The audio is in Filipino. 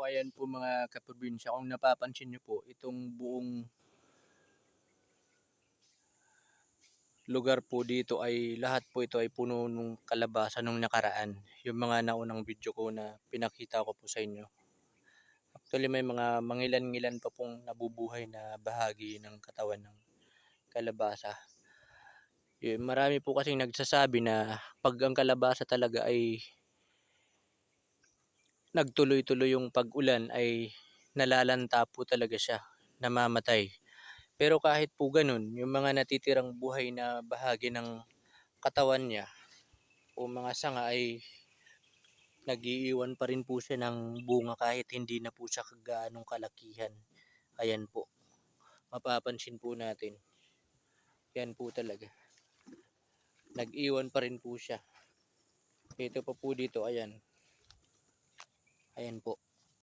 ayan po mga kaprobinsya, kung napapansin niyo po, itong buong lugar po dito ay lahat po ito ay puno ng kalabasa nung nakaraan. Yung mga naunang video ko na pinakita ko po sa inyo. Actually may mga mangilan-ngilan pa pong nabubuhay na bahagi ng katawan ng kalabasa. Marami po kasing nagsasabi na pag ang kalabasa talaga ay nagtuloy-tuloy yung pag-ulan ay nalalanta po talaga siya, namamatay. Pero kahit po ganun, yung mga natitirang buhay na bahagi ng katawan niya o mga sanga ay nag-iiwan pa rin po siya ng bunga kahit hindi na po siya gaanong kalakihan. Ayan po, mapapansin po natin. Yan po talaga. Nag-iwan pa rin po siya. Ito pa po dito, ayan. Ayan po.